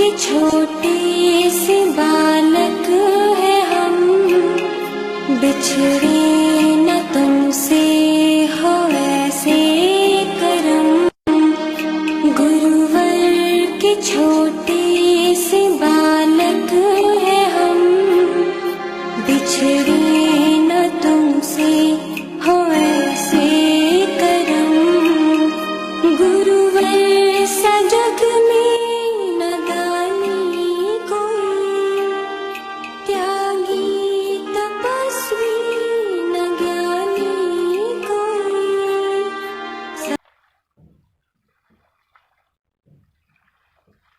के छोटे से बालक है हम, बिछड़े न तुमसे हो ऐसे करम। गुरुवर के छोटे से बालक है हम, बिछड़े न तुमसे